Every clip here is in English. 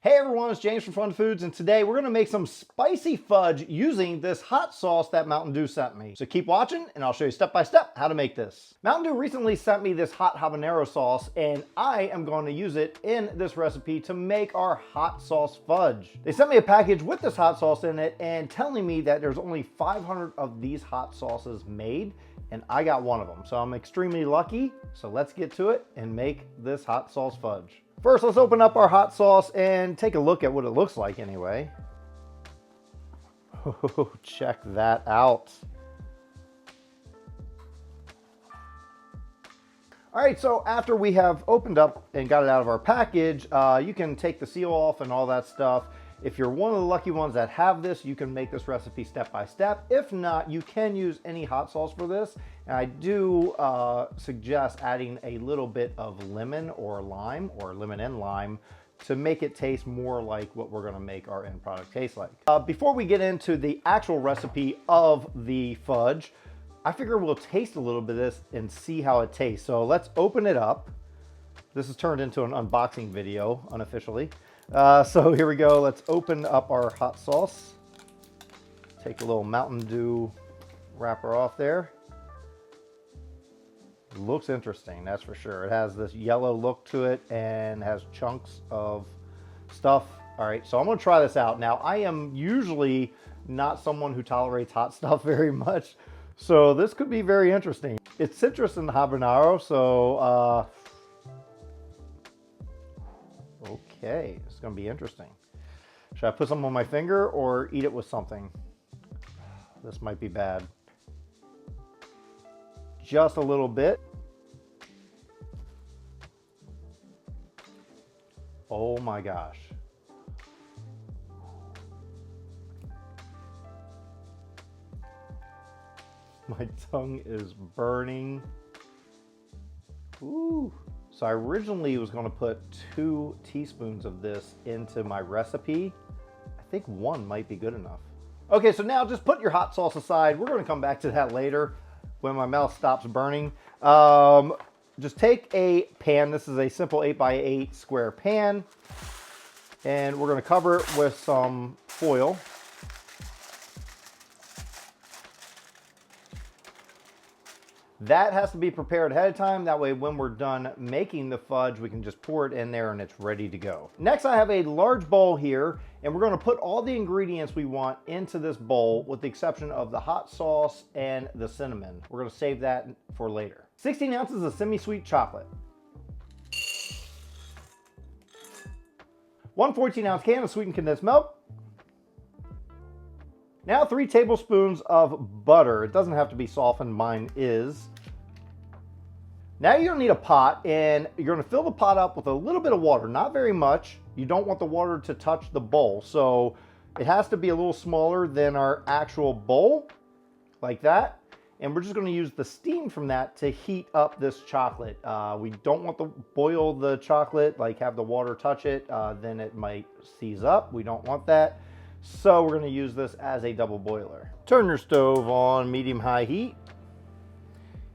Hey everyone, it's James from FunFoods, and today we're gonna make some spicy fudge using this hot sauce that Mountain Dew sent me. So keep watching and I'll show you step by step how to make this. Mountain Dew recently sent me this hot habanero sauce and I am going to use it in this recipe to make our hot sauce fudge. They sent me a package with this hot sauce in it and telling me that there's only 500 of these hot sauces made, and I got one of them. So I'm extremely lucky. So let's get to it and make this hot sauce fudge. First, let's open up our hot sauce and take a look at what it looks like anyway. Oh, check that out. All right, so after we have opened up and got it out of our package, you can take the seal off and all that stuff. If you're one of the lucky ones that have this, you can make this recipe step by step. If not, you can use any hot sauce for this. And I do suggest adding a little bit of lemon or lime, or lemon and lime, to make it taste more like what we're gonna make our end product taste like. Before we get into the actual recipe of the fudge, I figure we'll taste a little bit of this and see how it tastes. So let's open it up. This has turned into an unboxing video, unofficially. So here we go. Let's open up our hot sauce. Take a little Mountain Dew wrapper off there. Looks interesting, that's for sure. It has this yellow look to it and has chunks of stuff. All right, so I'm gonna try this out. Now, I am usually not someone who tolerates hot stuff very much, so this could be very interesting. It's citrus and habanero, so okay, it's gonna be interesting. Should I put some on my finger or eat it with something? This might be bad. Just a little bit. Oh my gosh. My tongue is burning. Ooh. So I originally was going to put 2 teaspoons of this into my recipe. I think 1 might be good enough. Okay, so now just put your hot sauce aside. We're going to come back to that later when my mouth stops burning. Just take a pan. This is a simple 8x8 square pan. And we're going to cover it with some foil. That has to be prepared ahead of time. That way, when we're done making the fudge, we can just pour it in there and it's ready to go. Next, I have a large bowl here, and we're gonna put all the ingredients we want into this bowl, with the exception of the hot sauce and the cinnamon. We're gonna save that for later. 16 ounces of semi-sweet chocolate. 1 14-ounce can of sweetened condensed milk. Now 3 tablespoons of butter. It doesn't have to be softened, mine is. Now you're gonna need a pot, and you're gonna fill the pot up with a little bit of water, not very much. You don't want the water to touch the bowl, so it has to be a little smaller than our actual bowl, like that. And we're just gonna use the steam from that to heat up this chocolate. We don't want to boil the chocolate, like have the water touch it, then it might seize up. We don't want that. So we're going to use this as a double boiler. Turn your stove on medium-high heat.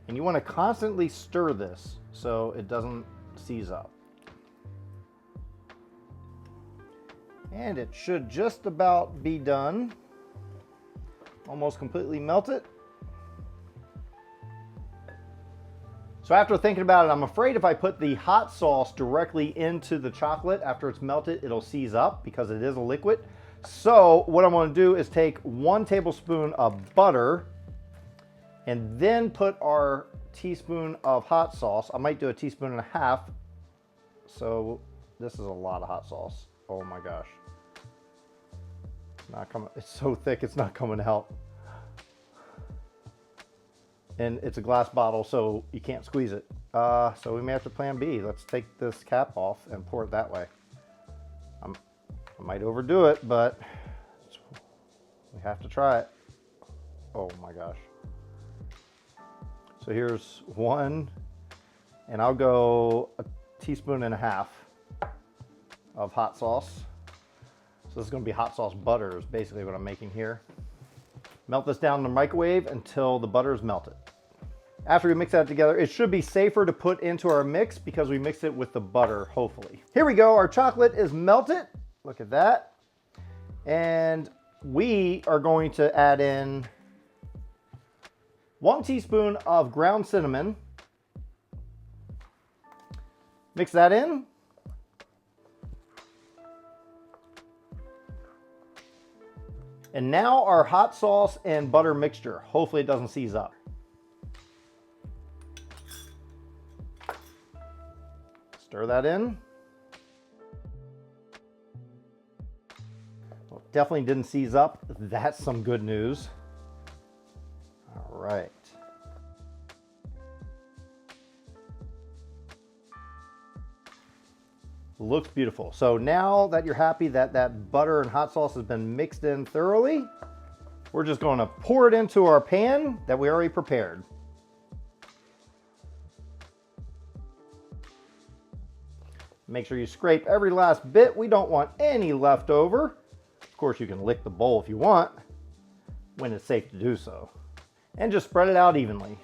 And you want to constantly stir this so it doesn't seize up. And it should just about be done. Almost completely melted. So after thinking about it, I'm afraid if I put the hot sauce directly into the chocolate after it's melted, it'll seize up because it is a liquid. So what I'm going to do is take 1 tablespoon of butter and then put our teaspoon of hot sauce. I might do a teaspoon and a half. So this is a lot of hot sauce. Oh my gosh. It's not coming. It's so thick, it's not coming out. And it's a glass bottle, so you can't squeeze it. So we may have to plan B. Let's take this cap off and pour it that way. I might overdo it, but we have to try it. Oh my gosh. So here's 1, and I'll go a teaspoon and a half of hot sauce. So this is gonna be hot sauce butter is basically what I'm making here. Melt this down in the microwave until the butter is melted. After we mix that together, it should be safer to put into our mix because we mixed it with the butter, hopefully. Here we go, our chocolate is melted. Look at that. And we are going to add in 1 teaspoon of ground cinnamon. Mix that in. And now our hot sauce and butter mixture. Hopefully it doesn't seize up. Stir that in. Well, definitely didn't seize up. That's some good news. All right. Looks beautiful. So now that you're happy that that butter and hot sauce has been mixed in thoroughly, we're just going to pour it into our pan that we already prepared. Make sure you scrape every last bit. We don't want any left over. Of course, you can lick the bowl if you want, when it's safe to do so. And just spread it out evenly.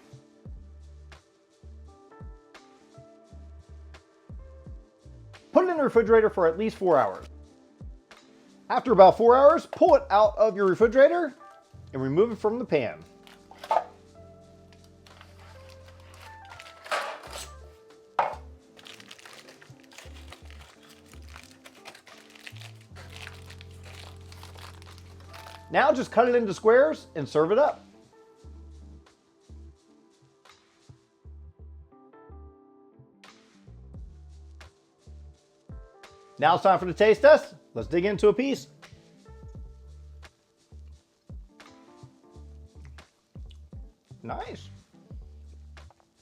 Put it in the refrigerator for at least 4 hours. After about 4 hours, pull it out of your refrigerator and remove it from the pan. Now just cut it into squares and serve it up. Now it's time for the taste test. Let's dig into a piece. Nice.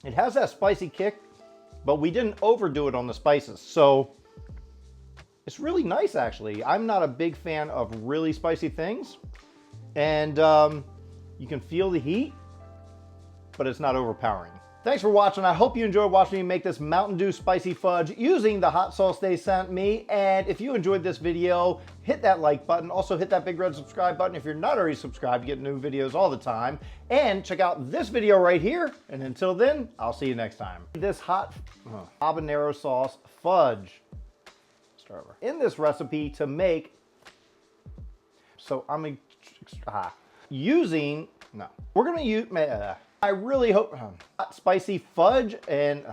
It has that spicy kick, but we didn't overdo it on the spices. So it's really nice, actually. I'm not a big fan of really spicy things. And you can feel the heat, but it's not overpowering. Thanks for watching. I hope you enjoyed watching me make this Mountain Dew spicy fudge using the hot sauce they sent me. And if you enjoyed this video, hit that like button. Also hit that big red subscribe button. If you're not already subscribed, you get new videos all the time. And check out this video right here. And until then, I'll see you next time. This hot habanero sauce fudge. Start over. In this recipe to make, so I'm using, no, we're gonna use, I really hope, hot spicy fudge and